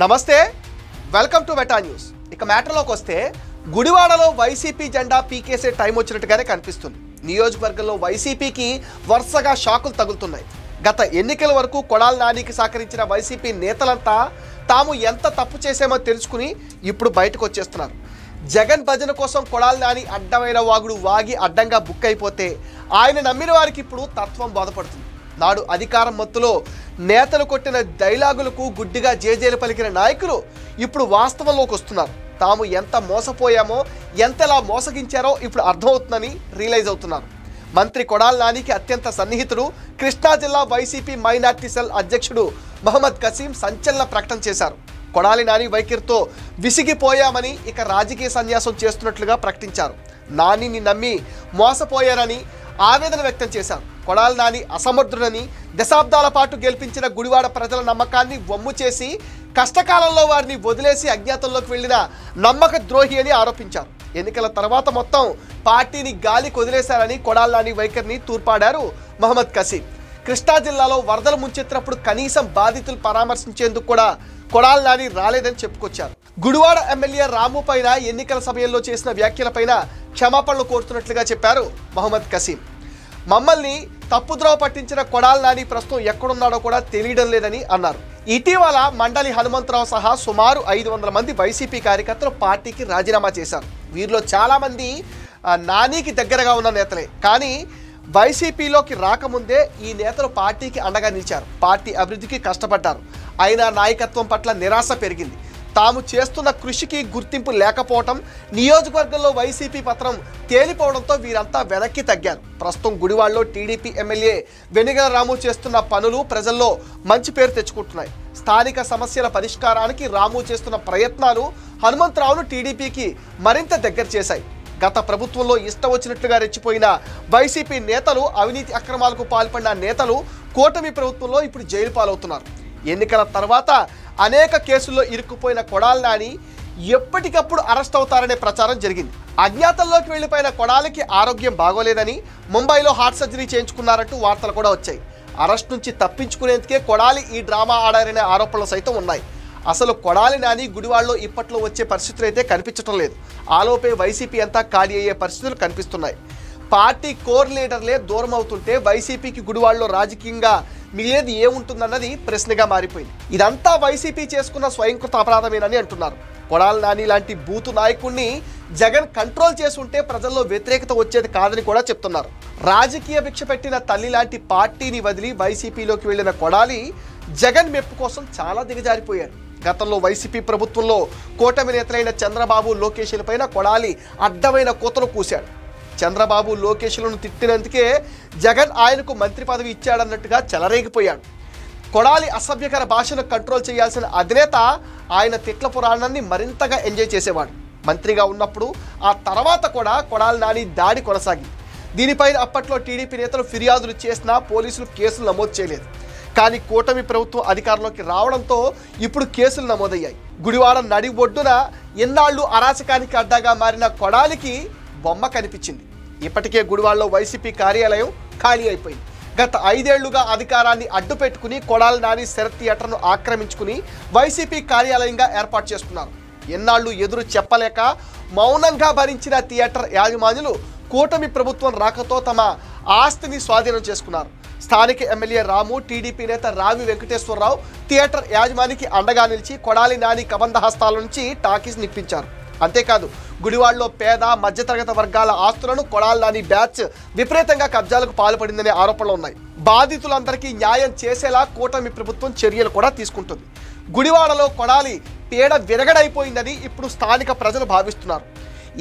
నమస్తే, welcome to meta news. ఇక మ్యాటర్లోకి వస్తే గుడివాడలో వైసీపీ జెండా పీకేసే టైం వచ్చినట్టుగానే కనిపిస్తుంది. నియోజకవర్గంలో వైసీపీకి వరుసగా షాకులు తగులుతున్నాయి. గత ఎన్నికల వరకు కొడాలి నానికి సహకరించిన వైసీపీ నేతలంతా తాము ఎంత తప్పు చేశామో తెలుసుకుని ఇప్పుడు బయటకు వచ్చేస్తున్నారు. జగన్ భజన కోసం కొడాలి నాని అడ్డమైన వాగుడు వాగి అడ్డంగా బుక్ అయిపోతే ఆయన నమ్మిన వారికి ఇప్పుడు తత్వం బోధపడుతుంది. నాడు అధికారం మత్తులో నేతలు కొట్టిన డైలాగులకు గుడ్డిగా జేజేలు పలికిన నాయకులు ఇప్పుడు వాస్తవంలోకి వస్తున్నారు. తాము ఎంత మోసపోయామో, ఎంతలా మోసగించారో ఇప్పుడు అర్థమవుతుందని రియలైజ్ అవుతున్నారు. మంత్రి కొడాలి నానికి అత్యంత సన్నిహితుడు, కృష్ణా జిల్లా వైసీపీ మైనార్టీ సెల్ అధ్యక్షుడు మహమ్మద్ కసీం సంచలన ప్రకటన చేశారు. కొడాలి నాని వైఖరితో విసిగిపోయామని, ఇక రాజకీయ సన్యాసం చేస్తున్నట్లుగా ప్రకటించారు. నానిని నమ్మి మోసపోయారని ఆవేదన వ్యక్తం చేశారు. కొడాలి నాని అసమర్థుడని, దశాబ్దాల పాటు గెలిపించిన గుడివాడ ప్రజల నమ్మకాన్ని వమ్ము చేసి కష్టకాలంలో వారిని వదిలేసి అజ్ఞాతంలోకి వెళ్లిన నమ్మక ద్రోహి అని ఆరోపించారు. ఎన్నికల తర్వాత మొత్తం పార్టీని గాలికి వదిలేశారని కొడాలి నాని వైఖరిని తూర్పాడారు మహమ్మద్ కసీం. కృష్ణా జిల్లాలో వరదలు ముంచెత్తినప్పుడు కనీసం బాధితులు పరామర్శించేందుకు కూడా కొడాలి నాని రాలేదని చెప్పుకొచ్చారు. గుడివాడ ఎమ్మెల్యే రాము పైన ఎన్నికల సమయంలో చేసిన వ్యాఖ్యలపైన క్షమాపణలు కోరుతున్నట్లుగా చెప్పారు మహమ్మద్ కసీం. మమ్మల్ని తప్పుద్రోవ పట్టించిన కొడాలి నాని ప్రస్తుతం ఎక్కడున్నాడో కూడా తెలియడం లేదని అన్నారు. ఇటీవల మండలి హనుమంతరావు సహా సుమారు 500 మంది వైసీపీ కార్యకర్తలు పార్టీకి రాజీనామా చేశారు. వీరిలో చాలామంది నానికి దగ్గరగా ఉన్న నేతలే. కానీ వైసీపీలోకి రాకముందే ఈ నేతలు పార్టీకి అండగా నిలిచారు. పార్టీ అభివృద్ధికి కష్టపడ్డారు. అయినా నాయకత్వం పట్ల నిరాశ పెరిగింది. తాము చేస్తున్న కృషికి గుర్తింపు లేకపోవటం, నియోజకవర్గంలో వైసీపీ పత్రం తేలిపోవడంతో వీరంతా వెనక్కి తగ్గారు. ప్రస్తుతం గుడివాడలో టీడీపీ ఎమ్మెల్యే వెనిగల రాము చేస్తున్న పనులు ప్రజల్లో మంచి పేరు తెచ్చుకుంటున్నాయి. స్థానిక సమస్యల పరిష్కారానికి రాము చేస్తున్న ప్రయత్నాలు హనుమంతరావును టీడీపీకి మరింత దగ్గర చేశాయి. గత ప్రభుత్వంలో ఇష్టం వచ్చినట్లుగా రెచ్చిపోయిన వైసీపీ నేతలు, అవినీతి అక్రమాలకు పాల్పడిన నేతలు కూటమి ప్రభుత్వంలో ఇప్పుడు జైలు పాలవుతున్నారు. ఎన్నికల తర్వాత అనేక కేసుల్లో ఇరుక్కుపోయిన కొడాలి నాని ఎప్పటికప్పుడు అరెస్ట్ అవుతారనే ప్రచారం జరిగింది. అజ్ఞాతంలోకి వెళ్లిపోయిన కొడాలికి ఆరోగ్యం బాగోలేదని, ముంబైలో హార్ట్ సర్జరీ చేయించుకున్నారంటూ వార్తలు కూడా వచ్చాయి. అరెస్ట్ నుంచి తప్పించుకునేందుకే కొడాలి ఈ డ్రామా ఆడారనే ఆరోపణలు సైతం ఉన్నాయి. అసలు కొడాలి నాని గుడివాడలో ఇప్పట్లో వచ్చే పరిస్థితులు అయితే కనిపించడం లేదు. ఆలోపే వైసీపీ అంతా ఖాళీ అయ్యే పరిస్థితులు కనిపిస్తున్నాయి. పార్టీ కోర్ లీడర్లే దూరం అవుతుంటే వైసీపీకి గుడివాడలో రాజకీయంగా మిగిలేది ఏముంటుందన్నది ప్రశ్నగా మారిపోయింది. ఇదంతా వైసీపీ చేసుకున్న స్వయంకృత అపరాధమేనని అంటున్నారు. కొడాలి నాని లాంటి బూతు నాయకుడిని జగన్ కంట్రోల్ చేసి ఉంటే ప్రజల్లో వ్యతిరేకత వచ్చేది కాదని కూడా చెప్తున్నారు. రాజకీయ భిక్ష పెట్టిన తల్లి లాంటి పార్టీని వదిలి వైసీపీలోకి వెళ్లిన కొడాలి జగన్ మెప్పు కోసం చాలా దిగజారిపోయారు. గతంలో వైసీపీ ప్రభుత్వంలో కూటమి నేతలైన చంద్రబాబు, లోకేష్లపైన కొడాలి అడ్డమైన కూతలు కూశాడు. చంద్రబాబు, లోకేష్లను తిట్టినందుకే జగన్ ఆయనకు మంత్రి పదవి ఇచ్చాడన్నట్టుగా చెలరేగిపోయాడు. కొడాలి అసభ్యకర భాషను కంట్రోల్ చేయాల్సిన అధినేత ఆయన తిట్ల పురాణాన్ని మరింతగా ఎంజాయ్ చేసేవాడు. మంత్రిగా ఉన్నప్పుడు, ఆ తర్వాత కూడా కొడాలి నాని దాడి కొనసాగింది. దీనిపైన అప్పట్లో టీడీపీ నేతలు ఫిర్యాదులు చేసినా పోలీసులు కేసులు నమోదు చేయలేదు. కానీ కూటమి ప్రభుత్వం అధికారంలోకి రావడంతో ఇప్పుడు కేసులు నమోదయ్యాయి. గుడివాడ నడి ఒడ్డున ఎన్నాళ్ళు అరాచకానికి అడ్డాగా మారిన కొడాలికి బొమ్మ కనిపించింది. ఇప్పటికే గుడివాడలో వైసీపీ కార్యాలయం ఖాళీ అయిపోయింది. గత 5 ఏళ్లుగా అధికారాన్ని అడ్డు పెట్టుకుని కొడాలి నాని శరత్ థియేటర్ను ఆక్రమించుకుని వైసీపీ కార్యాలయంగా ఏర్పాటు చేసుకున్నారు. ఎన్నాళ్ళు ఎదురు చెప్పలేక మౌనంగా భరించిన థియేటర్ యాజమాన్యులు కూటమి ప్రభుత్వం రాకతో తమ ఆస్తిని స్వాధీనం చేసుకున్నారు. స్థానిక ఎమ్మెల్యే రాము, టీడీపీ నేత రావి వెంకటేశ్వరరావు థియేటర్ యాజమానికి అండగా నిలిచి కొడాలి నాని కబంధ హస్తాల నుంచి టాకీస్ నిప్పించారు. అంతేకాదు, గుడివాడలో పేద, మధ్యతరగతి వర్గాల ఆస్తులను కొడాలి నాని బ్యాచ్ విపరీతంగా కబ్జాలకు పాల్పడిందనే ఆరోపణలు ఉన్నాయి. బాధితులందరికీ న్యాయం చేసేలా కూటమి ప్రభుత్వం చర్యలు కూడా తీసుకుంటుంది. గుడివాడలో కొడాలి పీడ విరగడైపోయిందని ఇప్పుడు స్థానిక ప్రజలు భావిస్తున్నారు.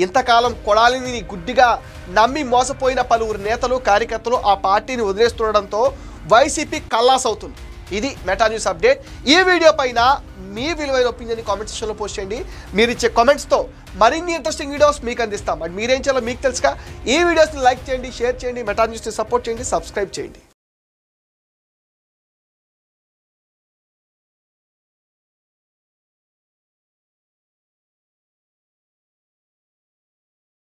ఇంతకాలం కొడాలిని గుడ్డిగా నమ్మి మోసపోయిన పలువురు నేతలు, కార్యకర్తలు ఆ పార్టీని వదిలేస్తుండడంతో వైసీపీ కల్లాస్ అవుతుంది. ఇది మెటా న్యూస్ అప్డేట్. ఈ వీడియో పైన మీ విలువైన ఒపీనియన్ కామెంట్ సెక్షన్లో పోస్ట్ చేయండి. మీరు ఇచ్చే కామెంట్స్తో మరిన్ని ఇంట్రెస్టింగ్ వీడియోస్ మీకు అందిస్తాం. బట్ మీరేం చేయాలో మీకు తెలుసుగా. ఈ వీడియోస్ని లైక్ చేయండి, షేర్ చేయండి, మెటా న్యూస్ని సపోర్ట్ చేయండి, సబ్స్క్రైబ్ చేయండి.